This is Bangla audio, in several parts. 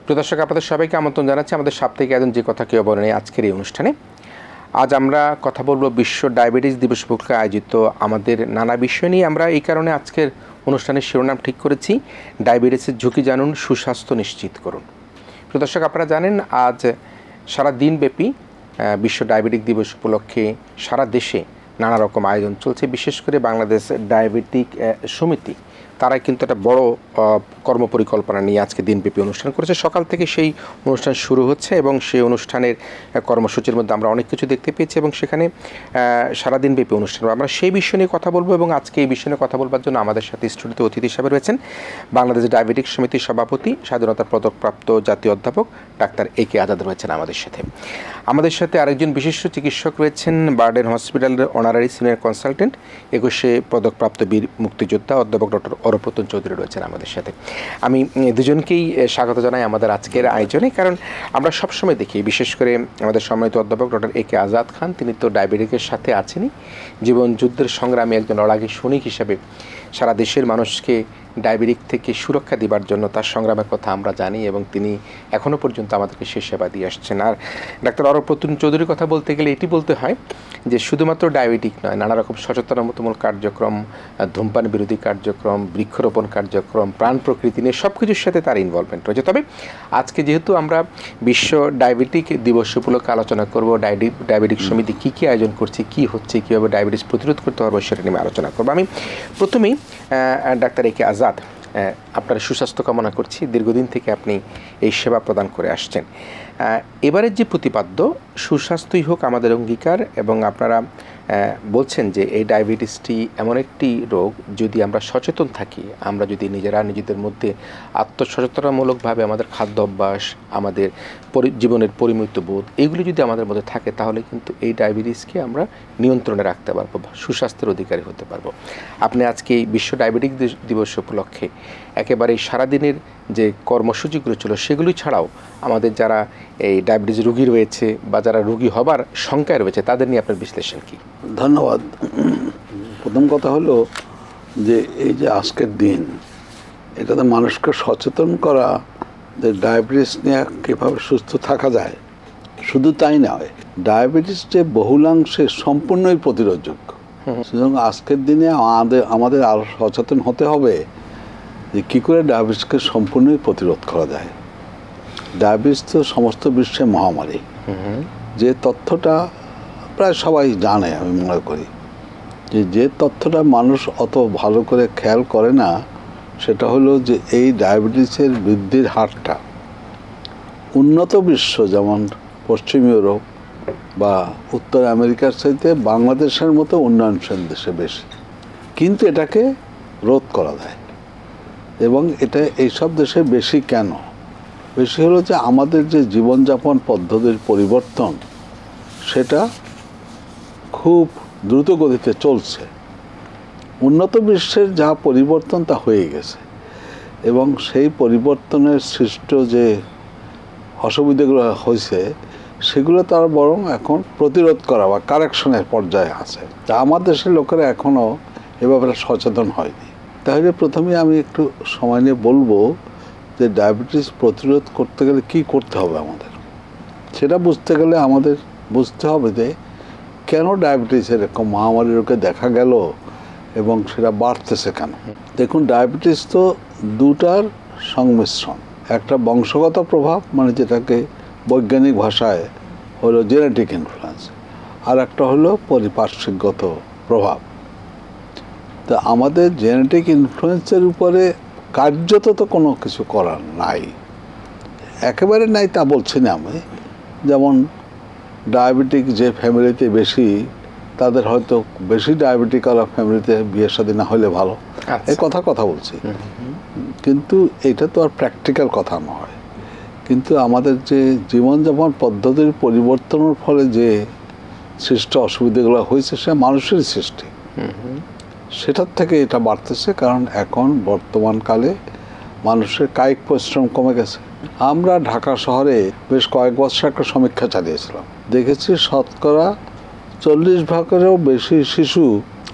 প্রিয় দর্শক, আপনাদের সবাইকে আমন্ত্রণ জানাচ্ছি আমাদের সাপ্তাহিক আয়োজন যে কথা কেউ বলে নেই আজকের এই অনুষ্ঠানে। আজ আমরা কথা বলবো বিশ্ব ডায়াবেটিস দিবস উপলক্ষে আয়োজিত আমাদের নানা বিষয় নিয়ে। আমরা এই কারণে আজকের অনুষ্ঠানের শিরোনাম ঠিক করেছি, ডায়াবেটিসের ঝুঁকি জানুন, সুস্বাস্থ্য নিশ্চিত করুন। প্রিয় দর্শক, আপনারা জানেন আজ সারা দিনব্যাপী বিশ্ব ডায়াবেটিক দিবস উপলক্ষে সারা দেশে নানা রকম আয়োজন চলছে। বিশেষ করে বাংলাদেশ ডায়াবেটিক সমিতি তারা কিন্তু একটা বড় কর্মপরিকল্পনা নিয়ে আজকে দিনব্যাপী অনুষ্ঠান করেছে। সকাল থেকে সেই অনুষ্ঠান শুরু হচ্ছে এবং সেই অনুষ্ঠানের কর্মসূচির মধ্যে আমরা অনেক কিছু দেখতে পেয়েছি এবং সেখানে সারাদিনব্যাপী অনুষ্ঠান আমরা সেই বিষয় নিয়ে কথা বলবো। এবং আজকে এই বিষয় নিয়ে কথা বলবার জন্য আমাদের সাথে স্টুডিওতে অতিথি হিসাবে রয়েছেন বাংলাদেশ ডায়াবেটিক সমিতির সভাপতি, স্বাধীনতার পদকপ্রাপ্ত জাতীয় অধ্যাপক ডাক্তার এ.কে আজাদ রয়েছেন আমাদের সাথে আরেকজন বিশিষ্ট চিকিৎসক রয়েছেন বার্ডেন হসপিটালের অনারারি সিনিয়র কনসালটেন্ট, 21 পদকপ্রাপ্ত বীর মুক্তিযোদ্ধা অধ্যাপক ডক্টর অরপ্রতন চৌধুরী রয়েছেন আমাদের সাথে। আমি দুজনকেই স্বাগত জানাই আমাদের আজকের আয়োজনে, কারণ আমরা সবসময় দেখি, বিশেষ করে আমাদের সম্মানিত অধ্যাপক ডক্টর এ.কে আজাদ খান, তিনি তো ডায়াবেটিকের সাথে আছেনই, জীবন যুদ্ধের সংগ্রামে একজন লড়াকী সৈনিক হিসাবে সারা দেশের মানুষকে ডায়াবেটিক থেকে সুরক্ষা দেবার জন্য তার সংগ্রামের কথা আমরা জানি এবং তিনি এখনও পর্যন্ত আমাদেরকে সে সেবা দিয়ে আসছেন। আর ডাক্তার অরপ্রতন চৌধুরীর কথা বলতে গেলে এটি বলতে হয় যে শুধুমাত্র ডায়াবেটিক নয়, নানা রকম সচেতনতামূলক কার্যক্রম, ধূমপান বিরোধী কার্যক্রম, বৃক্ষরোপণ কার্যক্রম, প্রাণ প্রকৃতি নিয়ে সব কিছুর সাথে তার ইনভলভমেন্ট রয়েছে। তবে আজকে যেহেতু আমরা বিশ্ব ডায়াবেটিক দিবস উপলক্ষে আলোচনা করব, ডায়াবেটিক সমিতি কী কী আয়োজন করছে, কী হচ্ছে, কীভাবে ডায়াবেটিস প্রতিরোধ করতে পারবো সেটা নিয়ে আলোচনা করবো। আমি প্রথমেই ডাক্তার এ.কে আজাদ, আপনার সুস্বাস্থ্য কামনা করছি। দীর্ঘদিন থেকে আপনি এই সেবা প্রদান করে আসছেন। এবারের যে প্রতিপাদ্য সুস্বাস্থ্যই হোক আমাদের অঙ্গীকার, এবং আপনারা বলছেন যে এই ডায়াবেটিসটি এমন একটি রোগ, যদি আমরা সচেতন থাকি, আমরা যদি নিজেদের মধ্যে আত্মসচেতনামূলকভাবে আমাদের খাদ্য অভ্যাস, আমাদের জীবনের পরিমিত বোধ, এগুলি যদি আমাদের মধ্যে থাকে তাহলে কিন্তু এই ডায়াবেটিসকে আমরা নিয়ন্ত্রণে রাখতে পারবো, সুস্বাস্থ্যের অধিকারী হতে পারবো। আপনি আজকে এই বিশ্ব ডায়াবেটিক দিবস উপলক্ষে একেবারে সারাদিনের যে কর্মসূচিগুলো ছিল সেগুলি ছাড়াও আমাদের যারা এই ডায়াবেটিস রোগী রয়েছে বা যারা রোগী হবার শঙ্কায় রয়েছে তাদের নিয়ে আপনার বিশ্লেষণ কী? ধন্যবাদ। প্রথম কথা হলো যে এই যে আজকের দিন, এটাতে মানুষকে সচেতন করা যে ডায়াবেটিস নিয়ে কীভাবে সুস্থ থাকা যায়। শুধু তাই নয়, ডায়াবেটিস যে বহুলাংশে সম্পূর্ণই প্রতিরোধযোগ্য। সুতরাং আজকের দিনে আমাদের আরও সচেতন হতে হবে যে কী করে ডায়াবেটিসকে সম্পূর্ণই প্রতিরোধ করা যায়। ডায়াবেটিস তো সমস্ত বিশ্বে মহামারী, যে তথ্যটা প্রায় সবাই জানে। আমি মনে করি যে তথ্যটা মানুষ অত ভালো করে খেয়াল করে না, সেটা হলো যে এই ডায়াবেটিসের বৃদ্ধির হারটা উন্নত বিশ্ব যেমন পশ্চিম ইউরোপ বা উত্তর আমেরিকার চাইতে বাংলাদেশের মতো উন্নয়নশীল দেশে বেশি, কিন্তু এটাকে রোধ করা যায়। এবং এটা এইসব দেশে বেশি কেন? বেশি হলো যে আমাদের যে জীবনযাপন পদ্ধতির পরিবর্তন, সেটা খুব দ্রুত গতিতে চলছে। উন্নত বিশ্বের যা পরিবর্তন তা হয়ে গেছে, এবং সেই পরিবর্তনের সৃষ্ট যে অসুবিধাগুলো হয়েছে সেগুলো তার বরং এখন প্রতিরোধ করা বা কারেকশনের পর্যায়ে আছে। তা আমার দেশের লোকেরা এখনও এ ব্যাপারে সচেতন হয়নি। তাহলে প্রথমে আমি একটু সময় নিয়ে বলবো যে ডায়াবেটিস প্রতিরোধ করতে গেলে কী করতে হবে আমাদের। সেটা বুঝতে গেলে আমাদের বুঝতে হবে যে কেন ডায়াবেটিস এরকম মহামারী রোগে দেখা গেল এবং সেটা বাড়তেছে কেন। দেখুন, ডায়াবেটিস তো দুটার সংমিশ্রণ। একটা বংশগত প্রভাব, মানে যেটাকে বৈজ্ঞানিক ভাষায় হলো জেনেটিক ইনফ্লুয়েন্স, আর একটা হলো পারিপার্শ্বিকগত প্রভাব। তা আমাদের জেনেটিক ইনফ্লুয়েন্সের উপরে কার্যত তো কোনো কিছু করার নাই, একেবারে নাই তা বলছি না আমি। যেমন ডায়াবেটিক যে ফ্যামিলিতে বেশি, তাদের হয়তো বেশি ডায়াবেটিক ওরা ফ্যামিলিতে বিয়ে শাদী না হলে ভালো, এই কথা বলছি। কিন্তু এটা তো আর প্র্যাকটিক্যাল কথা নয়। কিন্তু আমাদের যে জীবনযাপন পদ্ধতির পরিবর্তনের ফলে যে সৃষ্ট অসুবিধাগুলো হয়েছে সে মানুষের সৃষ্টি, সেটার থেকে এটা বাড়তেছে। কারণ এখন বর্তমানকালে মানুষের কায়িক পরিশ্রম কমে গেছে। আমরা ঢাকা শহরে বেশ কয়েক বছর একটা সমীক্ষা চালিয়েছিলাম, দেখেছি শতকরা 40%-এরও বেশি শিশু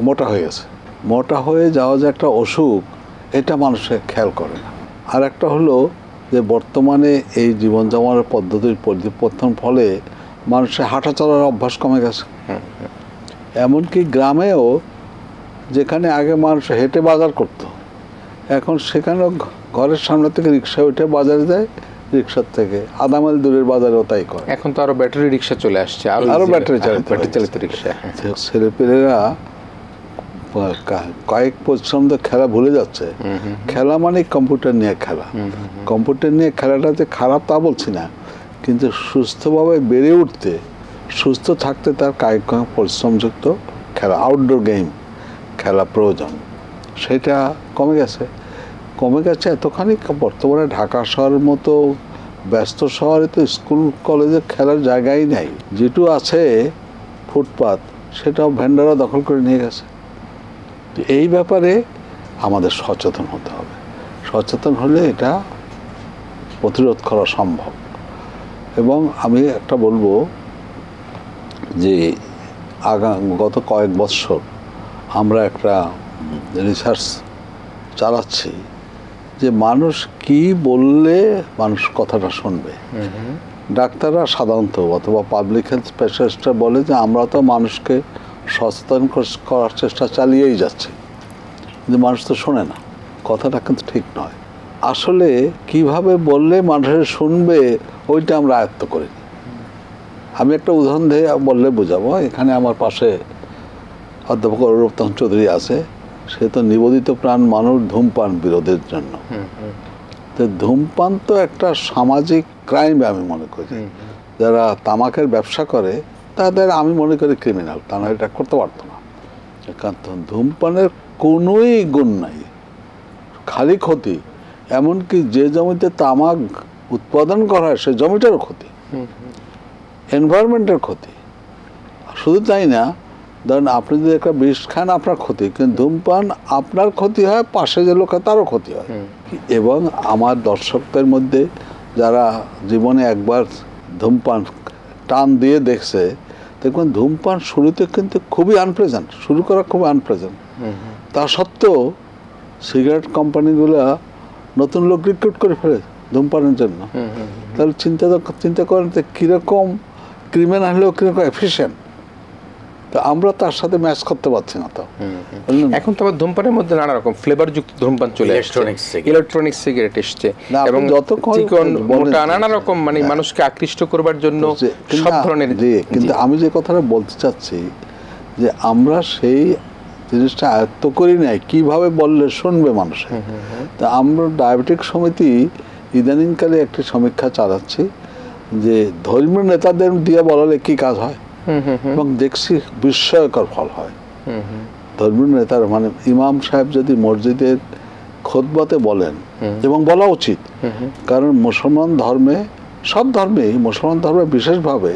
মোটা হয়ে গেছে। মোটা হয়ে যাওয়া যে একটা অসুখ, এটা মানুষের খেয়াল করে না। আর একটা হলো যে বর্তমানে এই জীবনযাপনের পদ্ধতির পরিবর্তন ফলে মানুষের হাঁটা চলার অভ্যাস কমে গেছে। এমনকি গ্রামেও যেখানে আগে মানুষ হেঁটে বাজার করত, এখন সেখানেও ঘরের সামনে থেকে রিক্সায় উঠে বাজারে যায়, রিক্সার থেকে আধা মাইল দূরের বাজারেও তাই করে। এখন তো আরো ব্যাটারি রিক্সা চলে আসছে, আরো ব্যাটারি চালিত রিক্সা। ছেলেপেলেরা কয়েক পরিশ্রম তো খেলা ভুলে যাচ্ছে। খেলা মানে কম্পিউটার নিয়ে খেলা। কম্পিউটার নিয়ে খেলাটা যে খারাপ তা বলছি না, কিন্তু সুস্থভাবে বেড়ে উঠতে, সুস্থ থাকতে তার কায়িক পরিশ্রমযুক্ত খেলা, আউটডোর গেম খেলা প্রয়োজন। সেটা কমে গেছে এতখানি। বর্তমানে ঢাকা শহরের মতো ব্যস্ত শহরে তো স্কুল কলেজে খেলার জায়গাই নেই। যেটু আছে ফুটপাত, সেটাও ভেন্ডাররা দখল করে নিয়ে গেছে। এই ব্যাপারে আমাদের সচেতন হতে হবে। সচেতন হলে এটা প্রতিরোধ করা সম্ভব। এবং আমি একটা বলবো যে গত কয়েক বছর আমরা একটা রিসার্চ চালাচ্ছি যে মানুষ কি বললে মানুষ কথাটা শুনবে। ডাক্তাররা সাধারণত অথবা পাবলিক হেলথ স্পেশালিস্টরা বলে যে আমরা তো মানুষকে সচেতন করার চেষ্টা চালিয়েই যাচ্ছি, কিন্তু মানুষ তো শোনে না। কথাটা কিন্তু ঠিক নয়। আসলে কিভাবে বললে মানুষের শুনবে ওইটা আমরা আয়ত্ত করিনি। আমি একটা উদাহরণ দিয়ে বললে বোঝাবো। এখানে আমার পাশে অধ্যাপক অরূপতন চৌধুরী আছে, সে তো নিবেদিত প্রাণ মানুষ ধূমপান বিরোধের জন্য। তো ধূমপান তো একটা সামাজিক ক্রাইম আমি মনে করি। যারা তামাকের ব্যবসা করে তাদের আমি মনে করি ক্রিমিনাল, তারা এটা করতে পারতো না। কারণ ধূমপানের কোনোই গুণ নাই, খালি ক্ষতি। এমনকি যে জমিতে তামাক উৎপাদন করা হয় সে জমিটারও ক্ষতি, এনভায়রনমেন্টের ক্ষতি। শুধু তাই না, ধরেন আপনি যদি একটা বিষ খান আপনার ক্ষতি, কিন্তু ধূমপান আপনার ক্ষতি হয়, পাশে যে লোক তারও ক্ষতি হয়। এবং আমার দর্শকদের মধ্যে যারা জীবনে একবার ধূমপান টান দিয়ে দেখছে, দেখবেন ধূমপান শুরুতে কিন্তু খুবই আনপ্রেজেন্ট, শুরু করা খুবই আনপ্রেজেন্ট। তা সত্ত্বেও সিগারেট কোম্পানিগুলো নতুন লোক রিক্রুট করে ফেলে ধূমপানের জন্য। তাহলে চিন্তা করেন যে কীরকম ক্রিমিনাল হলেও কীরকম এফিশিয়েন্ট। তো আমরা তার সাথে ম্যাচ করতে পারছি না। তো এখন তো আবার ধূমপানের মধ্যে নানা রকম ফ্লেভার যুক্ত ধূমপান চলে আসছে, ইলেকট্রনিক সিগারেট এসছে, এবং চিকন মোটা নানা রকম, মানে মানুষকে আকৃষ্ট করবার জন্য সব ধরনের। কিন্তু আমি যে কথাটা বলতে চাচ্ছি যে আমরা সেই জিনিসটা আয়ত্ত করি নাই, কিভাবে বললে শুনবে মানুষে। তা আমরা ডায়াবেটিক সমিতি ইদানিংকালে একটি সমীক্ষা চালাচ্ছি যে ধর্মীয় নেতাদের দিয়ে বলালে কি কাজ হয়, এবং দেখছি বিস্ময়কর ফল হয়। ধর্মীয় নেতারা মানে ইমাম সাহেব যদি মসজিদের খুতবাতে বলেন, এবং বলা উচিত, কারণ মুসলমান ধর্মে, সব ধর্মেই, মুসলমান ধর্মে বিশেষভাবে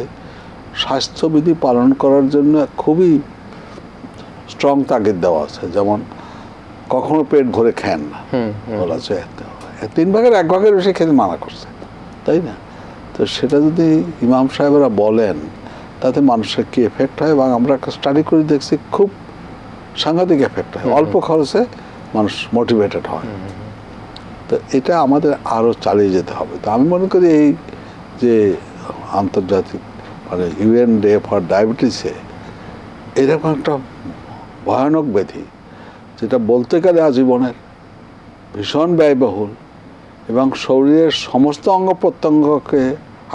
স্বাস্থ্যবিধি পালন করার জন্য খুবই স্ট্রং তাগিদ দেওয়া আছে। যেমন কখনো পেট ভরে খান না বলা আছে, 3 ভাগের 1 ভাগের বেশি খেতে মানা করছে, তাই না? তো সেটা যদি ইমাম সাহেবরা বলেন তাতে মানুষের কি এফেক্ট হয়, এবং আমরা স্টাডি করে দেখছি খুব সাংঘাতিক এফেক্ট হয়। অল্প খরচে মানুষ মোটিভেটেড হয়। তো এটা আমাদের আরও চালিয়ে যেতে হবে। তো আমি মনে করি এই যে আন্তর্জাতিক মানে ইউএন ডে ফর ডায়াবেটিসে এরকম একটা ভয়ানক ব্যাধি, যেটা বলতে গেলে আজীবনের, ভীষণ ব্যয়বহুল, এবং শরীরের সমস্ত অঙ্গ প্রত্যঙ্গকে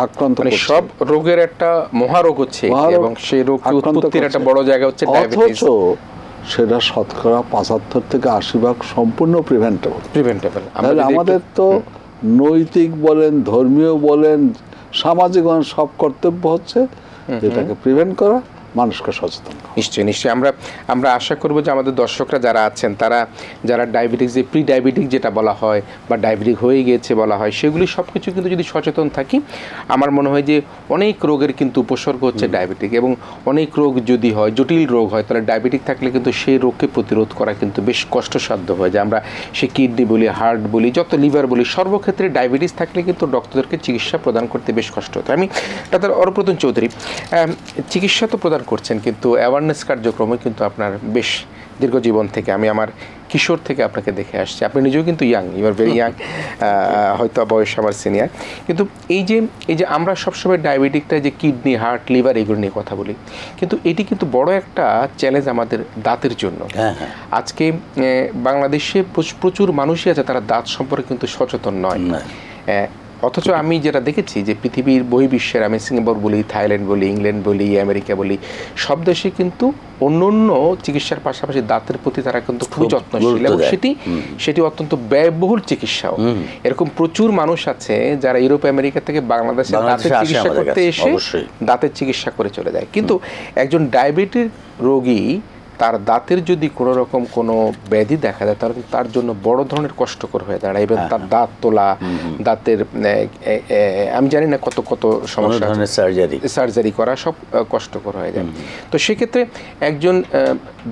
আক্রান্ত করে, সব রোগের একটা মহারোগ হচ্ছে, এবং সেই রোগ উৎপত্তির একটা বড় জায়গা হচ্ছে ডায়াবেটিস। অথচ সেটা শতকরা 75 থেকে 80% সম্পূর্ণ প্রিভেন্টেবল। তাহলে আমাদের তো নৈতিক বলেন, ধর্মীয় বলেন, সামাজিক বলেন, সব কর্তব্য হচ্ছে এটাকে প্রিভেন্ট করা, মানুষকে সচেতন করা। নিশ্চয়ই আমরা আশা করব যে আমাদের দর্শকরা যারা আছেন, তারা যারা ডায়াবেটিস, যে প্রি ডায়াবেটিক যেটা বলা হয় বা ডায়াবেটিক হয়ে গিয়েছে বলা হয়, সেগুলি সব কিছু কিন্তু যদি সচেতন থাকি, আমার মনে হয় যে অনেক রোগের কিন্তু উপসর্গ হচ্ছে ডায়াবেটিক, এবং অনেক রোগ যদি হয়, জটিল রোগ হয়, তাহলে ডায়াবেটিক থাকলে কিন্তু সেই রোগকে প্রতিরোধ করা কিন্তু বেশ কষ্টসাধ্য হয়। যে আমরা সে কিডনি বলি, হার্ট বলি, যত লিভার বলি, সর্বক্ষেত্রে ডায়াবেটিস থাকলে কিন্তু ডক্টরদেরকে চিকিৎসা প্রদান করতে বেশ কষ্ট হতো। আমি ডাক্তার অরূপতন চৌধুরী, চিকিৎসা তো প্রদান করছেন, কিন্তু অ্যাওয়ারনেস কার্যক্রমে কিন্তু আপনার বেশ দীর্ঘ জীবন থেকে আমি আমার কিশোর থেকে আপনাকে দেখে আসছি, আপনি নিজেও কিন্তু young, you are very young, হয়তো বয়স আমার সিনিয়র, কিন্তু এই যে আমরা সবসময় ডায়াবেটিকটা যে কিডনি, হার্ট, লিভার এগুলো নিয়ে কথা বলি, কিন্তু এটি কিন্তু বড় একটা চ্যালেঞ্জ আমাদের দাঁতের জন্য। আজকে বাংলাদেশে প্রচুর মানুষই আছে তারা দাঁত সম্পর্কে কিন্তু সচেতন নয়। অথচ আমি যেটা দেখেছি যে পৃথিবীর বহির্বিশ্বের, আমি সিঙ্গাপুর বলি, থাইল্যান্ড বলি, ইংল্যান্ড বলি, আমেরিকা বলি, সব দেশে কিন্তু অন্য অন্য চিকিৎসার পাশাপাশি দাঁতের প্রতি তারা কিন্তু খুব যত্নশীল, এবং সেটি অত্যন্ত ব্যয়বহুল চিকিৎসাও। এরকম প্রচুর মানুষ আছে যারা ইউরোপ আমেরিকা থেকে বাংলাদেশে দাঁতের চিকিৎসা করতে এসে দাঁতের চিকিৎসা করে চলে যায়। কিন্তু একজন ডায়াবেটিক রোগী তার দাঁতের যদি কোনো রকম কোনো ব্যাধি দেখা যায় তাহলে তার জন্য বড় ধরনের কষ্টকর হয়ে দাঁড়ায়, এবং তার দাঁত তোলা, দাঁতের আমি জানি না কত কত সমস্যা, সার্জারি করা সব কষ্টকর হয়ে যায়। তো সেক্ষেত্রে একজন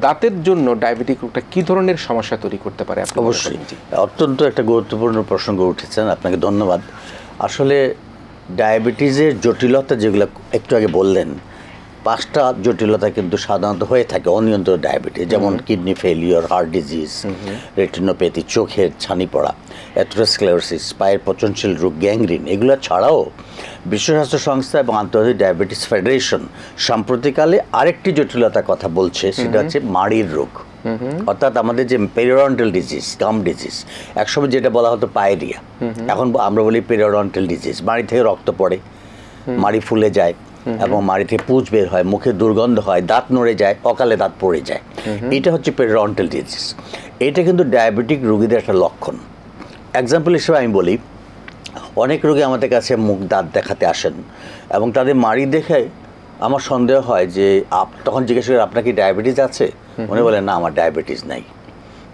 দাঁতের জন্য ডায়াবেটিক রোগটা কী ধরনের সমস্যা তৈরি করতে পারে? অবশ্যই অত্যন্ত একটা গুরুত্বপূর্ণ প্রসঙ্গ উঠেছেন, আপনাকে ধন্যবাদ। আসলে ডায়াবেটিসের জটিলতা যেগুলো একটু আগে বললেন, 5টা জটিলতা কিন্তু সাধারণত হয়ে থাকে অনিয়ন্ত্রিত ডায়াবেটিস, যেমন kidney failure, heart disease, retinopathy, চোখের ছানি পড়া, অ্যাথেরোস্ক্লেরোসিস, পায়ের পচনশীল রোগ, গ্যাংগ্রিন। এগুলো ছাড়াও বিশ্ব স্বাস্থ্য সংস্থা এবং আন্তর্জাতিক ডায়াবেটিস ফেডারেশন সাম্প্রতিককালে আরেকটি জটিলতার কথা বলছে, সেটা হচ্ছে মাড়ির রোগ, অর্থাৎ আমাদের যে পেরিওডন্টাল ডিজিজ, গাম ডিজিজ, একসময় যেটা বলা হতো পায়েরিয়া, এখন আমরা বলি পেরিওডন্টাল ডিজিজ। মাড়ি থেকে রক্ত পড়ে, মাড়ি ফুলে যায় এবং মাড়ি থেকে পুঁজ বের হয়, মুখে দুর্গন্ধ হয়, দাঁত নড়ে যায়, অকালে দাঁত পড়ে যায়। এটা হচ্ছে পেরিওডন্টাল ডিজিজ। এটা কিন্তু ডায়াবেটিক রোগীদের একটা লক্ষণ। এক্সাম্পল হিসেবে আমি বলি, অনেক রোগী আমাদের কাছে মুখ দাঁত দেখাতে আসেন এবং তাদের মাড়ি দেখে আমার সন্দেহ হয় যে তখন জিজ্ঞেস করি, আপনার কি ডায়াবেটিস আছে? উনি বলেন, না আমার ডায়াবেটিস নাই।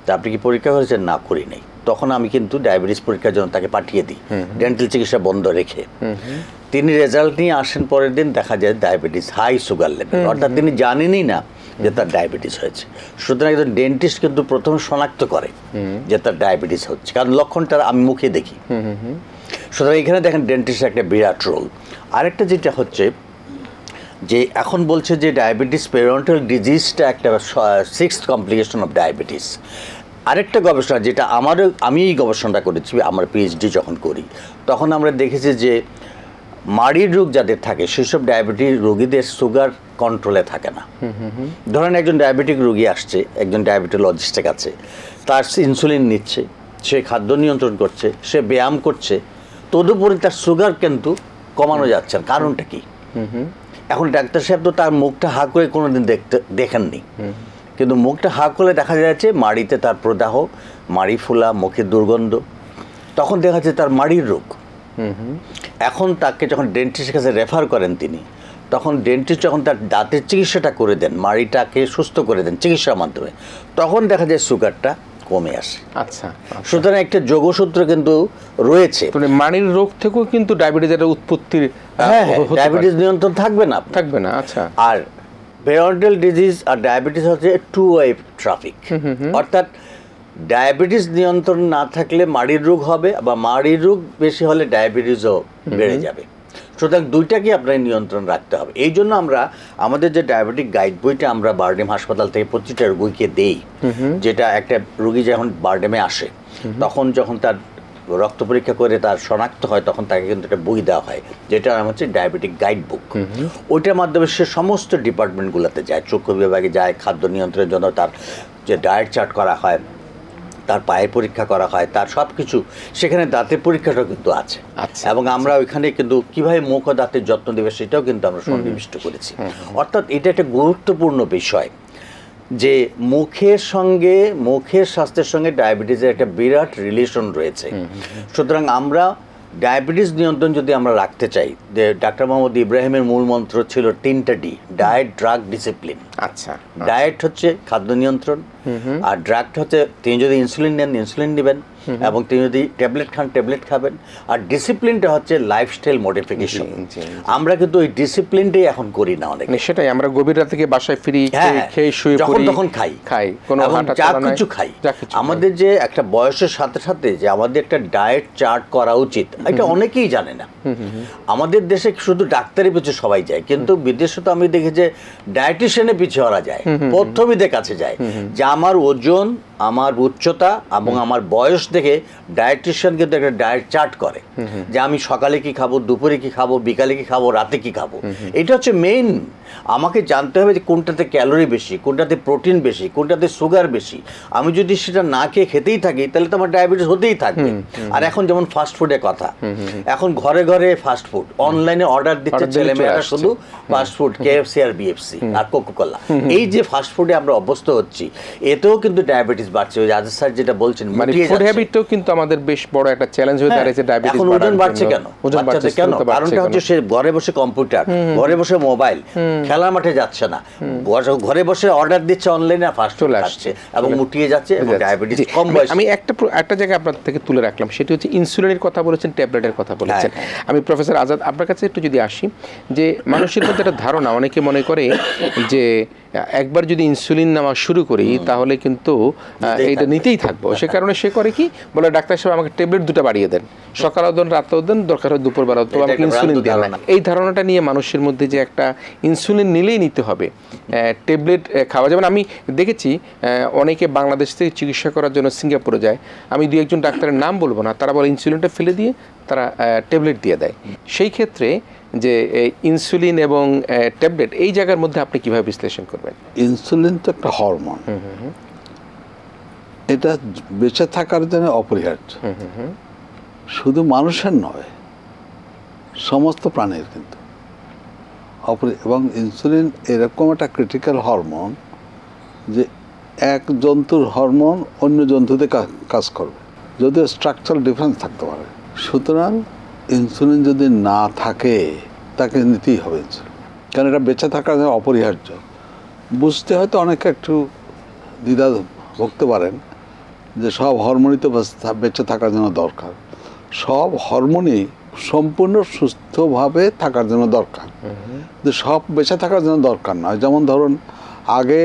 তা আপনি কি পরীক্ষা করেছেন? না, করি নাই। তখন আমি কিন্তু ডায়াবেটিস পরীক্ষার জন্য তাকে পাঠিয়ে দিই, ডেন্টাল চিকিৎসা বন্ধ রেখে। তিনি রেজাল্ট নিয়ে আসেন, পরের দিন দেখা যায় ডায়াবেটিস, হাই সুগার লেভেল, অর্থাৎ তিনি জানেনই না যে তার ডায়াবেটিস হয়েছে। সুতরাং একজন ডেন্টিস্ট কিন্তু প্রথমে শনাক্ত করে যে তার ডায়াবেটিস হচ্ছে, কারণ লক্ষণটা আমি মুখে দেখি। সুতরাং এখানে দেখেন ডেন্টিস্টের একটা বিরাট রোল। আরেকটা যেটা হচ্ছে যে এখন বলছে যে ডায়াবেটিস পেরিওডন্টাল ডিজিজটা একটা 6th কমপ্লিকেশন অফ ডায়াবেটিস। আরেকটা গবেষণা যেটা আমি এই গবেষণাটা করেছি আমার পিএইচডি যখন করি, তখন আমরা দেখেছি যে মাড়ির রোগ যাদের থাকে সেসব ডায়াবেটিস রোগীদের সুগার কন্ট্রোলে থাকে না। ধরেন একজন ডায়াবেটিক রোগী আসছে একজন ডায়াবেটোলজিস্টের কাছে, তার ইনসুলিন নিচ্ছে, সে খাদ্য নিয়ন্ত্রণ করছে, সে ব্যায়াম করছে, তদুপরি তার সুগার কিন্তু কমানো যাচ্ছে না। কারণটা কি? এখন ডাক্তার সাহেব তো তার মুখটা হা করে কোনোদিন দেখেননি, কিন্তু মুখটা হা করলে দেখা যাচ্ছে মাড়িতে তার প্রদাহ, মাড়ি ফোলা, মুখে দুর্গন্ধ, তখন দেখা যাচ্ছে তার মাড়ির রোগ। এখন তাকে যখন ডেন্টিস্টের কাছে রেফার করেন তিনি, তখন ডেন্টিস্ট যখন তার দাঁতের চিকিৎসাটা করে দেন, মাড়িটাকে সুস্থ করে দেন চিকিৎসার মাধ্যমে, তখন দেখা যায় সুগারটা কমে আসে। আচ্ছা, সুতরাং একটা যোগসূত্র কিন্তু রয়েছে। মাড়ির রোগ থেকেও কিন্তু ডায়াবেটিসের উৎপত্তির, ডায়াবেটিস নিয়ন্ত্রণ থাকবে না। আচ্ছা। আর পেরিওডন্টাল ডিজিজ আর ডায়াবেটিস হচ্ছে টু ওয়ে ট্রাফিক, অর্থাৎ ডায়াবেটিস নিয়ন্ত্রণ না থাকলে মাড়ির রোগ হবে, বা মাড়ির রোগ বেশি হলে ডায়াবেটিসও বেড়ে যাবে। সুতরাং দুইটাকে আপনার নিয়ন্ত্রণ রাখতে হবে। এই জন্য আমরা আমাদের যে ডায়াবেটিক গাইড বইটা আমরা বারডেম হাসপাতাল থেকে প্রতিটা রোগীকে দেই, যেটা একটা রোগী যখন বারডেমে আসে তখন যখন তার রক্ত পরীক্ষা করে তার শনাক্ত হয়, তখন তাকে কিন্তু একটা বই দেওয়া হয় যেটার নাম হচ্ছে ডায়াবেটিক গাইড বুক। ওইটার মাধ্যমে সে সমস্ত ডিপার্টমেন্টগুলোতে যায়, চক্ষু বিভাগে যায়, খাদ্য নিয়ন্ত্রণের জন্য তার যে ডায়েট চার্ট করা হয়, তার পায়ের পরীক্ষা করা হয়, তার সব কিছু সেখানে, দাঁতের পরীক্ষাটাও কিন্তু আছে। এবং আমরা ওইখানে কিন্তু কীভাবে মুখ ও দাঁতের যত্ন দেবে সেটাও কিন্তু আমরা সন্নিবিষ্ট করেছি। অর্থাৎ এটা একটা গুরুত্বপূর্ণ বিষয় যে মুখের স্বাস্থ্যের সঙ্গে ডায়াবেটিসের একটা বিরাট রিলেশন রয়েছে। সুতরাং আমরা ডায়াবেটিস নিয়ন্ত্রণ যদি আমরা রাখতে চাই, যে ডাক্তার মোহাম্মদ ইব্রাহিমের মূল মন্ত্র ছিল 3টা ডি, ডায়েট, ড্রাগ, ডিসিপ্লিন। আচ্ছা, ডায়েট হচ্ছে খাদ্য নিয়ন্ত্রণ, আর ড্রাগটা হচ্ছে তিনি যদি ইনসুলিন নেন ইনসুলিন নেবেন, এবং তিনি যদি ট্যাবলেট খান ট্যাবলেট খাবেন। আর ডিসিপ্লিনটা হচ্ছে লাইফস্টাইল মডিফিকেশন। আমরা কিন্তু ওই ডিসিপ্লিনটাই এখন করি না অনেক। সেটাই, আমরা গভীর রাত থেকে বাসায় ফিরি, খেয়ে শুয়ে পড়ি, তখন খাই কোনো যা কিছু খাই। আমাদের যে একটা বয়সের সাথে সাথে যে আমাদের একটা ডায়েট চার্ট করা উচিত, এটা অনেকেই জানে না। আমাদের দেশে শুধু ডাক্তারের পিছু সবাই যায়, কিন্তু বিদেশে তো আমি দেখি যে ডায়েটিশিয়ানের পিছু ওরা যায়, পথ্যবিদের কাছে যায়, যে আমার ওজন, আমার উচ্চতা এবং আমার বয়স দেখে ডায়েটিশিয়ান কিন্তু একটা ডায়েট চার্ট করে, যে আমি সকালে কি খাবো, দুপুরে কি খাবো, বিকালে কি খাবো, রাতে কি খাবো। এটা হচ্ছে মেইন। আমাকে জানতে হবে যে কোনটাতে ক্যালোরি বেশি, কোনটাতে প্রোটিন বেশি, কোনটাতে সুগার বেশি। আমি যদি সেটা না খেতেই থাকি তাহলে তো আমার ডায়াবেটিস হতেই থাকবে। আর এখন যেমন ফাস্ট ফুডের কথা, এখন ঘরে ঘরে ফাস্ট ফুড, অনলাইনে অর্ডার দিচ্ছে ছেলেমেয়েরা, শুধু ফাস্ট ফুড, কেএফসি আর বিএফসি আর কোকাকোলা। এই যে ফাস্ট ফুডে আমরা অভ্যস্ত হচ্ছি, এতেও কিন্তু ডায়াবেটিস বাড়ছে। ওই আজাদ স্যার যেটা বলছেন, মানে ফুড হ্যাবিটও কিন্তু আমাদের বেশ বড় একটা চ্যালেঞ্জ হয়ে দাঁড়িয়েছে ডায়াবেটিস। এখন ওজন বাড়ছে কেন? বাচ্চাদের কেন? কারণটা হচ্ছে সে ঘরে বসে কম্পিউটার, ঘরে বসে মোবাইল, খেলার মাঠে যাচ্ছে না, ঘরে বসে অর্ডার দিচ্ছে অনলাইনে, ফাস্ট ফুড খাচ্ছে এবং মুটিয়ে যাচ্ছে এবং ডায়াবেটিস কম বয়সে। আমি একটা জায়গায় আপনার থেকে তুলে রাখলাম, সেটি হচ্ছে ইনসুলিনের কথা বলেছেন, ট্যাবলেটের কথা বলেছেন। আমি প্রফেসর আজাদ আপনার কাছে একটু যদি আসি, যে মানুষের মধ্যে একটা ধারণা, অনেকে মনে করে যে একবার যদি ইনসুলিন নেওয়া শুরু করি তাহলে কিন্তু এটা নিতেই থাকবো। সে কারণে সে করে কি, বলে ডাক্তার সাহেব আমাকে ট্যাবলেট 2টা বাড়িয়ে দেন, সকালেও দেন, রাতেও দেন, দরকার হয় দুপুরবেলাও, তো আমাকে ইনসুলিন দেন না। এই ধারণাটা নিয়ে মানুষের মধ্যে যে একটা ইনসুলিন নিলেই নিতে হবে, ট্যাবলেট খাওয়া যাবে না। আমি দেখেছি অনেকে বাংলাদেশ থেকে চিকিৎসা করার জন্য সিঙ্গাপুরে যায়, আমি 2-1 ডাক্তারের নাম বলবো না, তারা বলে ইনসুলিনটা ফেলে দিয়ে তারা ট্যাবলেট দিয়ে দেয়। সেই ক্ষেত্রে যে ইনসুলিন এবং ট্যাবলেট, এই জায়গার মধ্যে আপনি কিভাবে বিশ্লেষণ করবেন? ইনসুলিন তো একটা হরমোন, এটা বেঁচে থাকার জন্য অপরিহার্য। শুধু মানুষের নয়, সমস্ত প্রাণীর কিন্তু এবং ইনসুলিন এরকম একটা ক্রিটিক্যাল হরমোন যে এক জন্তুর হরমোন অন্য জন্তুতে কাজ করবে, যদিও স্ট্রাকচারাল ডিফারেন্স থাকতে পারে। সুতরাং ইনসুলিন যদি না থাকে তাকে নিতেই হবে ইনসুলিন, কারণ এটা বেঁচে থাকার জন্য অপরিহার্য। বুঝতে হয়তো অনেকে একটু দ্বিধা ভুগতে পারেন যে সব হরমোনই তো বেঁচে থাকার জন্য দরকার। সব হরমোনই সম্পূর্ণ সুস্থভাবে থাকার জন্য দরকার, যে সব বেঁচে থাকার জন্য দরকার নয়। যেমন ধরুন, আগে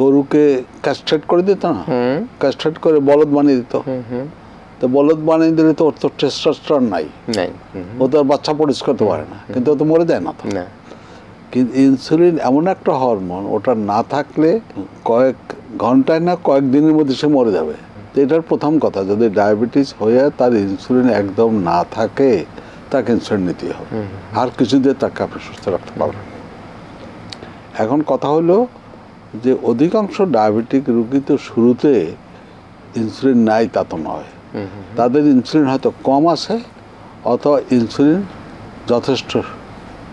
গরুকে ক্যাস্ট্রেট করে দিত না, ক্যাস্ট্রেট করে বলদ বানিয়ে দিত, তো বলদ বানিয়ে দিলে তো ওর তো টেস্টোস্টেরন নাই, ও তো আর বাচ্চা প্রডিউস করতে পারে না, কিন্তু ও তো মরে যায় না তো। কিন্তু ইনসুলিন এমন একটা হরমোন, ওটা না থাকলে কয়েক ঘন্টায় না কয়েক দিনের মধ্যে সে মরে যাবে। তো এটার প্রথম কথা, যদি ডায়াবেটিস হয়ে তার ইনসুলিন একদম না থাকে, তাকে ইনসুলিন নিতেই হবে, আর কিছু দিয়ে তাকে আপনি সুস্থ রাখতে পারবেন। এখন কথা হলো যে অধিকাংশ ডায়াবেটিক রোগী তো শুরুতে ইনসুলিন নাই তা তো নয়, তাদের ইনসুলিন হয়তো কম আছে, অথবা ইনসুলিন যথেষ্ট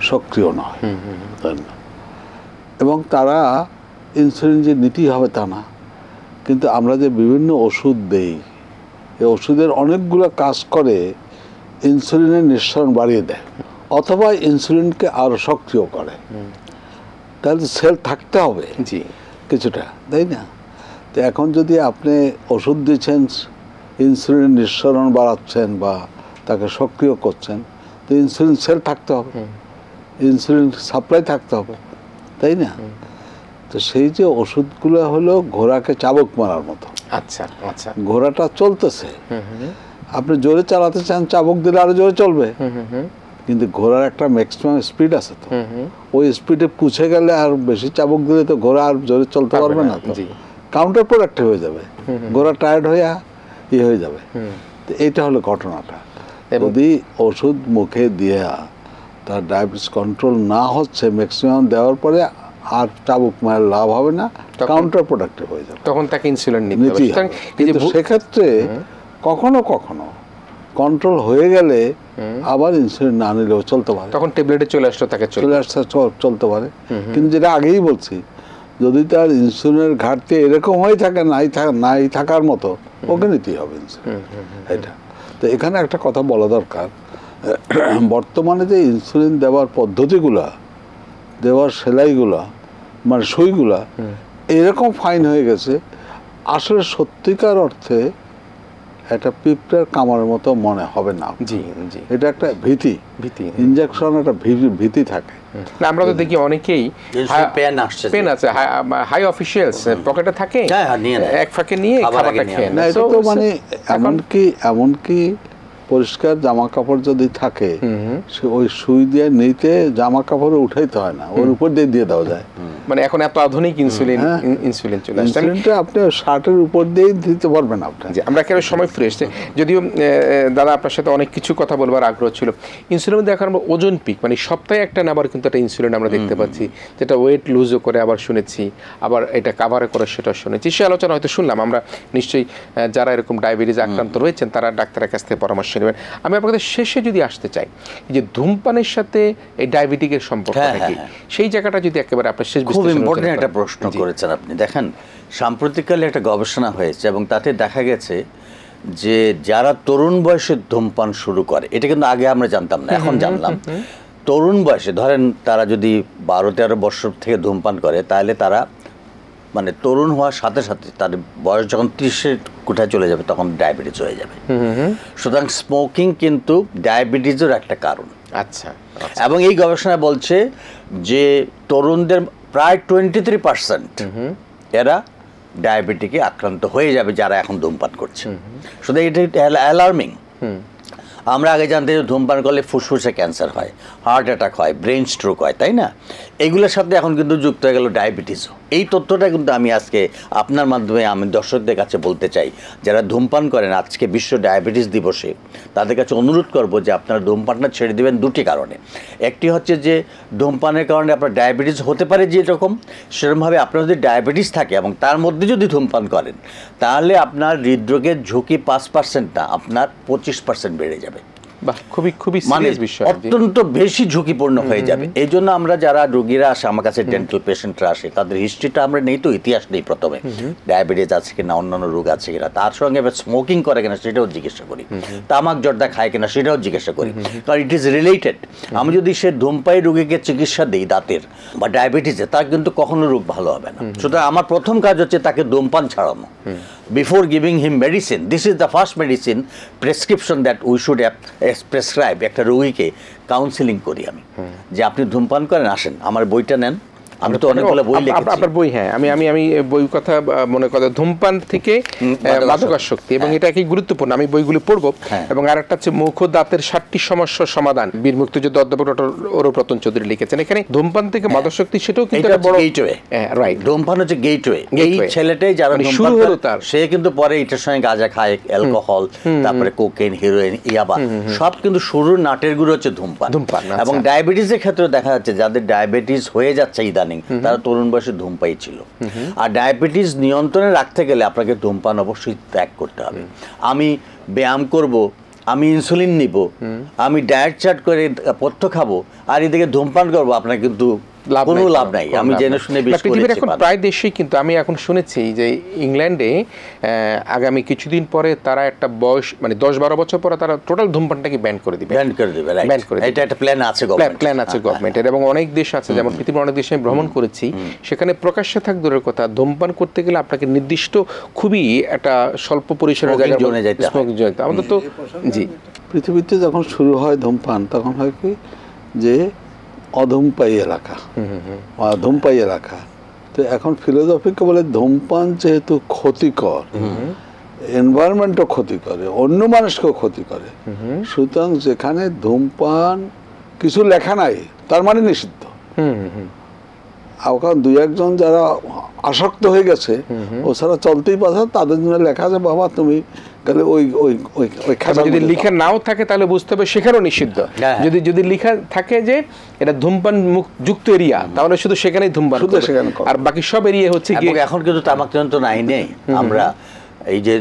সক্রিয় নয়, এবং তারা ইনসুলিন যে নিতেই হবে তা না। কিন্তু আমরা যে বিভিন্ন ওষুধ দেই, এই ওষুধের অনেকগুলো কাজ করে ইনসুলিনের নিঃসরণ বাড়িয়ে দেয়, অথবা ইনসুলিনকে আরও সক্রিয় করে। তাহলে সেল থাকতে হবে কিছুটা, তাই না? তো এখন যদি আপনি ওষুধ দিচ্ছেন, ইনসুলিন নিঃসরণ বাড়াচ্ছেন বা তাকে সক্রিয় করছেন, তো ইনসুলিন সেল থাকতে হবে, ইনসুলিন সাপ্লাই থাকতে হবে, তাই না? তো সেই যে ওষুধগুলো হলো ঘোড়াকে চাবুক মারার মতো। আচ্ছা আচ্ছা, ঘোড়াটা চলতেছে, আপনি জোরে চালাতে চান, চাবুক দিলে আরো জোরে চলবে, কিন্তু ঘোড়ার একটা ম্যাক্সিমাম স্পিড আছে, তো ওই স্পিডে পুছে গেলে আর বেশি চাবুক দিলে তো ঘোড়া আর জোরে চলতে পারবে না, তো কাউন্টার প্রোডাক্টিভ হয়ে যাবে, ঘোড়া টায়ার্ড হয়ে হয়ে যাবে। তো এইটা হলো ঘটনাটা। যদি ওষুধ মুখে দিয়ে তার ডায়াবেটিস কন্ট্রোল না হচ্ছে, ম্যাক্সিমাম দেওয়ার পরে আর চাবুক মায়ের লাভ হবে না, কাউন্টার প্রোডাক্টিভ হয়ে যাবে, তখন তাকে ইনসুলিন নিতে হবে। কিন্তু সেক্ষেত্রে কখনো কখনো কন্ট্রোল হয়ে গেলে আবার ইনসুলিন না নিলেও চলতে পারে, তখন ট্যাবলেটে চলে আসতে চলতে পারে। কিন্তু যেটা আগেই বলছি, যদি তার ইনসুলিনের ঘাটতি এরকম হয়ে থাকে, নাই থাকার মতো, ওকে নিতেই হবে ইনসুলিন। এটা তো এখানে একটা কথা বলা দরকার, বর্তমানে যে ইনসুলিন দেওয়ার পদ্ধতিগুলা, দেওয়ার সেলাইগুলা, মানে সুইগুলা এরকম ফাইন হয়ে গেছে, আসলে সত্যিকার অর্থে একটা পিঁপড়ার কামড়ের মতো মনে হবে না। জি জি, এটা একটা ভীতি, ইনজেকশন একটা ভীতি থাকে। না আমরা তো দেখি অনেকেই পেন আছে, হাই অফিসিয়ালস পকেটে থাকে, এক ফাঁকে নিয়ে খাবারটা খেয়ে না। এটা তো মানে এমনকি পরিষ্কার জামা কাপড় যদি থাকে সে ওই সুই দিয়ে নিতে জামা কাপড় উঠাইতে হয় না, ওর উপর দিয়ে দেওয়া যায়। মানে এখন এত আধুনিক ইনসুলিন চলে আসছে, ইনসুলিনটা আপনি শার্টের উপর দিয়েই দিতে পারবেন আপনি। আমরা একেবারে সময় ফিরে এসেছি, যদিও দাদা আপনার সাথে অনেক কিছু কথা বলবার আগ্রহ ছিল। ইনসুলিন দেখার আমরা ওজন পিক মানে সপ্তাহে একটা নেবার কিন্তু একটা ইনসুলিন আমরা দেখতে পাচ্ছি, যেটা ওয়েট লুজও করে, আবার শুনেছি আবার এটা কাভারে করে সেটা শুনেছি। সে আলোচনা হয়তো শুনলাম আমরা, নিশ্চয়ই যারা এরকম ডায়াবেটিস আক্রান্ত রয়েছেন তারা ডাক্তারের কাছ থেকে পরামর্শ নেবেন। আমি আপনাদের শেষে যদি আসতে চাই যে ধূমপানের সাথে এই ডায়াবেটিকের সম্পর্ক কি, সেই জায়গাটা যদি একেবারে আপনার শেষ খুব ইম্পর্টেন্ট একটা প্রশ্ন করেছেন আপনি। দেখেন, সাম্প্রতিককালে একটা গবেষণা হয়েছে এবং তাতে দেখা গেছে যে যারা তরুণ বয়সে ধূমপান শুরু করে, এটা কিন্তু আগে আমরা জানতাম না, এখন জানলাম। তরুণ বয়সে ধরেন তারা যদি 12-13 বছর থেকে ধূমপান করে, তাহলে তারা মানে তরুণ হওয়ার সাথে সাথে তাদের বয়স যখন 30-এর কোঠায় চলে যাবে তখন ডায়াবেটিস হয়ে যাবে। সুতরাং স্মোকিং কিন্তু ডায়াবেটিসের একটা কারণ। আচ্ছা, এবং এই গবেষণা বলছে যে তরুণদের প্রায় 23% এরা ডায়াবেটিকে আক্রান্ত হয়ে যাবে যারা এখন ধূমপান করছে। শুধু এটা অ্যালার্মিং। আমরা আগে জানতে যে ধূমপান করলে ফুসফুসে ক্যান্সার হয়, হার্ট অ্যাটাক হয়, ব্রেন স্ট্রোক হয়, তাই না? এগুলোর সাথে এখন কিন্তু যুক্ত হয়ে গেল ডায়াবেটিসও। এই তথ্যটা কিন্তু আমি আজকে আপনার মাধ্যমে আমি দর্শকদের কাছে বলতে চাই, যারা ধূমপান করেন আজকে বিশ্ব ডায়াবেটিস দিবসে তাদের কাছে অনুরোধ করব যে আপনারা ধূমপানটা ছেড়ে দেবেন দুটি কারণে। একটি হচ্ছে যে ধূমপানের কারণে আপনার ডায়াবেটিস হতে পারে, যেরকম সেরকমভাবে আপনার যদি ডায়াবেটিস থাকে এবং তার মধ্যে যদি ধূমপান করেন তাহলে আপনার হৃদরোগের ঝুঁকি 5% না, আপনার 25% বেড়ে যাবে। খুবই সিরিয়াস বিষয়, অত্যন্ত বেশি ঝুঁকিপূর্ণ হয়ে যাবে। এই জন্য আমরা যারা রোগীরা আসে আমার কাছে, ডেন্টাল পেশেন্টরা আসে, তাদের হিস্ট্রিটা আমরা নেই, তো ইতিহাস নেই প্রথমে, ডায়াবেটিস আছে কিনা, অন্যান্য রোগ আছে কিনা, তার সঙ্গে স্মোকিং করে কিনা সেটাও জিজ্ঞাসা করি, তামাক জর্দা খায় কিনা সেটাও জিজ্ঞাসা করি, কারণ ইট ইজ রিলেটেড। আমি যদি সে ধূমপায়ী রোগীকে চিকিৎসা দিই দাঁতের বা ডায়াবেটিসে, তার কিন্তু কখনো রোগ ভালো হবে না। সুতরাং আমার প্রথম কাজ হচ্ছে তাকে ধূমপান ছাড়ানো। Before giving him medicine, this is the first medicine prescription that we should prescribe. একটা রোগীকে কাউন্সিলিং করি আমি, যে আপনি ধূমপান করেন, আসেন আমার বইটা নেন। আমি তো অনেকগুলো বই লিখেছি। আপনার বই, হ্যাঁ, আমি বই কথা মনে করি, ধূমপান থেকে মাদকাসক্তি, এবং এটা কি গুরুত্বপূর্ণ, আমি বইগুলি পড়বো। এবং আরেকটা হচ্ছে মুখ ও দাঁতের 60টি সমস্যার সমাধান, বীর মুক্তিযোদ্ধা অধ্যাপক ডক্টর অরূপ রতন চৌধুরী লিখেছেন। এখানে ধূমপান থেকে মাদকাসক্তি সেটাও কিন্তু একটা বড় গেটওয়ে। রাইট, ধূমপান হচ্ছে গেটওয়ে। এই ছেলেটাই যারা শুরু হলো তার, সে কিন্তু পরে এটার সঙ্গে গাঁজা খায়, অ্যালকোহল, তারপরে কোকেন, হিরোইন, ইয়াবা, সব কিন্তু শুরুর নাটের গুলো হচ্ছে ধূমপান। এবং ডায়াবেটিসের ক্ষেত্রে দেখা যাচ্ছে যাদের ডায়াবেটিস হয়ে যাচ্ছে ইদানিং, তারা তরুণ বয়সে ধূমপায়ী ছিল। আর ডায়াবেটিস নিয়ন্ত্রণে রাখতে গেলে আপনাকে ধূমপান অবশ্যই ত্যাগ করতে হবে। আমি ব্যায়াম করব, আমি ইনসুলিন নিব, আমি ডায়েট চার্ট করে পথ্য খাবো, আর এদিকে ধূমপান করবো, আপনার কিন্তু কোনো লাভ নাই। আমি জেনে শুনে পৃথিবীর এখন প্রায় দেশেই কিন্তু আমি এখন শুনেছি যে ইংল্যান্ডে আগামী কিছুদিন পরে তারা একটা বয়স মানে 10-12 বছর পরে তারা টোটাল ধূমপানটাকে ব্যান করে দিবে। এটা একটা প্ল্যান আছে গভর্নমেন্টের, এবং অনেক দেশ আছে, যেমন পৃথিবীর অনেক দেশে আমি ভ্রমণ করেছি, সেখানে প্রকাশ্যে থাক দূরের কথা, ধূমপান করতে গেলে আপনাকে নির্দিষ্ট খুবই একটা স্বল্প পরিসরের জায়গায় স্মোকিং জোনে আমাদের তো। জি, পৃথিবীতে যখন শুরু হয় ধূমপান, তখন হয় কি যে অধূমপায়ী এলাকা, ধূমপায়ী এলাকা। তো এখন ফিলোসফিকে বলে ধূমপান যেহেতু ক্ষতিকর, এনভায়রনমেন্টও ক্ষতি করে, অন্য মানুষকেও ক্ষতি করে, সুতরাং যেখানে ধূমপান কিছু লেখা নাই তার মানে নিষিদ্ধ। কারণ 2-1 যারা আসক্ত হয়ে গেছে, ও ছাড়া চলতেই পারছে, তাদের জন্য লেখা আছে বাবা তুমি গেলে যদি লেখা নাও থাকে তাহলে বুঝতে হবে সেখানেও নিষিদ্ধ। যদি লেখা থাকে যে এটা ধূমপান মুক্ত এরিয়া, তাহলে শুধু সেখানেই ধূমপান, আর বাকি সব এরিয়া হচ্ছে কি। এখন কিন্তু তামাক নিয়ন্ত্রণ আইনে আমরা এই যে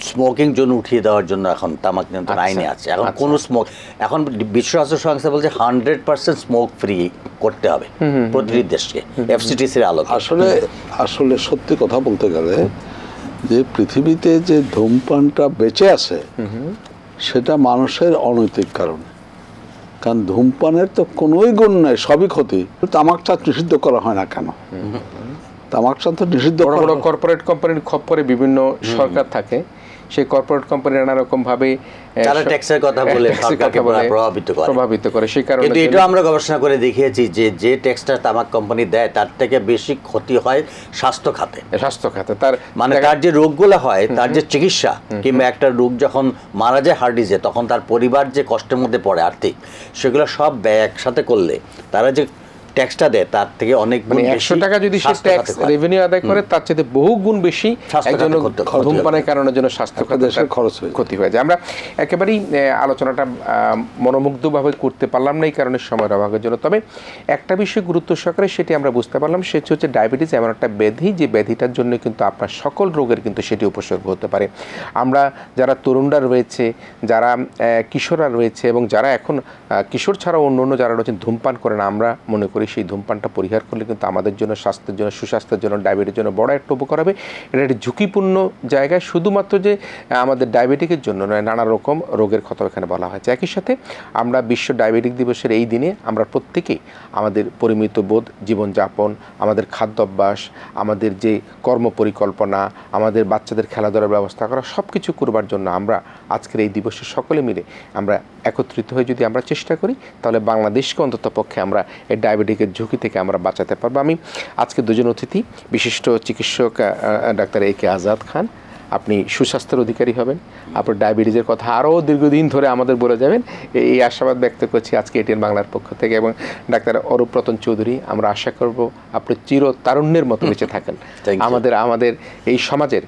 স্মোকিং জোন উঠিয়ে দেওয়ার জন্য এখন তামাক নিয়ন্ত্রণ আইনে আছে। এখন কোন স্মোক, এখন বিশ্ব স্বাস্থ্য সংস্থা বলছে 100% স্মোক ফ্রি করতে হবে প্রতিটি দেশকে এফসিটিসির আলোকে। আসলে সত্যি কথা বলতে গেলে যে পৃথিবীতে যে ধূমপানটা বেঁচে আছে সেটা মানুষের অনৈতিক কারণে। কারণ ধূমপানের তো কোনোই গুণ নাই, সবই ক্ষতি। তামাক চা নিষিদ্ধ করা হয় না কেন? তামাক চা তো নিষিদ্ধ, বড় বড় কর্পোরেট কোম্পানির খপ্পরে বিভিন্ন সরকার থাকে, সেই কর্পোরেট কোম্পানি নানা রকমভাবে তারা ট্যাক্সের কথা বলে সরকারকে প্রভাবিত করে সেই কারণে কিন্তু এটাও আমরা গবেষণা করে দেখিয়েছি যে ট্যাক্সটা তামাক কোম্পানি দেয় তার থেকে বেশি ক্ষতি হয় স্বাস্থ্য খাতে তার মানে তার যে রোগগুলো হয় তার যে চিকিৎসা কিংবা একটা রোগ যখন মারা যায় হার্ট ডিজিজে তখন তার পরিবার যে কষ্টের মধ্যে পড়ে আর্থিক সেগুলো সব ব্যয় একসাথে করলে তারা যে ট্যাক্সটা দেয় তার থেকে অনেক গুণ বেশি 100 টাকা যদি সে ট্যাক্স রেভিনিউ আদায় করে তার চেয়ে বহু গুণ বেশি একজন ধূমপানের কারণে জন্য স্বাস্থ্য খাতে ক্ষতি হয়ে যায়। আমরা একেবারেই আলোচনাটা মনোমুগ্ধভাবে করতে পারলাম না এই কারণে সময়ের অভাবের জন্য। তবে একটা বিষয় গুরুত্ব সহকারে সেটি আমরা বুঝতে পারলাম, সেটি হচ্ছে ডায়াবেটিস এমন একটা ব্যাধি যে ব্যাধিটার জন্য কিন্তু আপনার সকল রোগের কিন্তু সেটি উপসর্গ হতে পারে। আমরা যারা তরুণরা রয়েছে, যারা কিশোররা রয়েছে এবং যারা এখন কিশোর ছাড়াও অন্য যারা রয়েছেন ধূমপান করেন, আমরা মনে করি সেই ধূমপানটা পরিহার করলে কিন্তু আমাদের জন্য স্বাস্থ্যের জন্য, সুস্বাস্থ্যের জন্য, ডায়াবেটিসের জন্য বড় একটা উপকার হবে। এটা একটি ঝুঁকিপূর্ণ জায়গায়, শুধুমাত্র যে আমাদের ডায়াবেটিকের জন্য নয়, নানা রকম রোগের কথা এখানে বলা হয়েছে। একই সাথে আমরা বিশ্ব ডায়াবেটিক দিবসের এই দিনে আমরা প্রত্যেকেই আমাদের পরিমিত বোধ, জীবনযাপন, আমাদের খাদ্যাভ্যাস, আমাদের যে কর্ম পরিকল্পনা, আমাদের বাচ্চাদের খেলাধুলার ব্যবস্থা করা, সব কিছু করবার জন্য আমরা আজকের এই দিবসে সকলে মিলে আমরা একত্রিত হয়ে যদি আমরা চেষ্টা করি তাহলে বাংলাদেশকে অন্তত পক্ষে আমরা এই ডায়াবেটিকের ঝুঁকি থেকে আমরা বাঁচাতে পারবো। আমি আজকে দুজন অতিথি, বিশিষ্ট চিকিৎসক ডাক্তার AK আজাদ খান, আপনি সুস্বাস্থ্যের অধিকারী হবেন, আপনার ডায়াবেটিসের কথা আরও দীর্ঘদিন ধরে আমাদের বলে যাবেন, এই আশাবাদ ব্যক্ত করছি আজকে ATN বাংলার পক্ষ থেকে। এবং ডাক্তার অরূপ রতন চৌধুরী, আমরা আশা করব আপনি চির তারুণ্যের মতো বেঁচে থাকেন। আমাদের এই সমাজের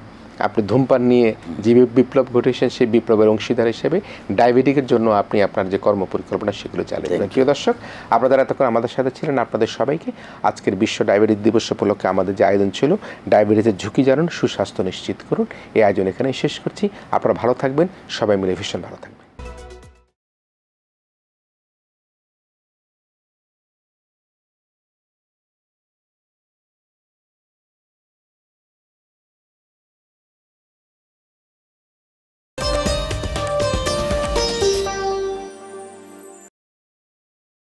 আপনি ধূমপান নিয়ে যে বিপ্লব ঘটিয়েছেন সেই বিপ্লবের অংশীদার হিসেবে ডায়াবেটিকের জন্য আপনি আপনার যে কর্ম পরিকল্পনা সেগুলো চালিয়ে যাবেন। প্রিয় দর্শক, আপনারা এতক্ষণ আমাদের সাথে ছিলেন। আপনাদের সবাইকে আজকের বিশ্ব ডায়াবেটিস দিবস উপলক্ষে আমাদের যে আয়োজন ছিল, ডায়াবেটিসের ঝুঁকি জানুন, সুস্বাস্থ্য নিশ্চিত করুন, এই আয়োজন এখানেই শেষ করছি। আপনারা ভালো থাকবেন, সবাই মিলে ভীষণ ভালো থাকবেন।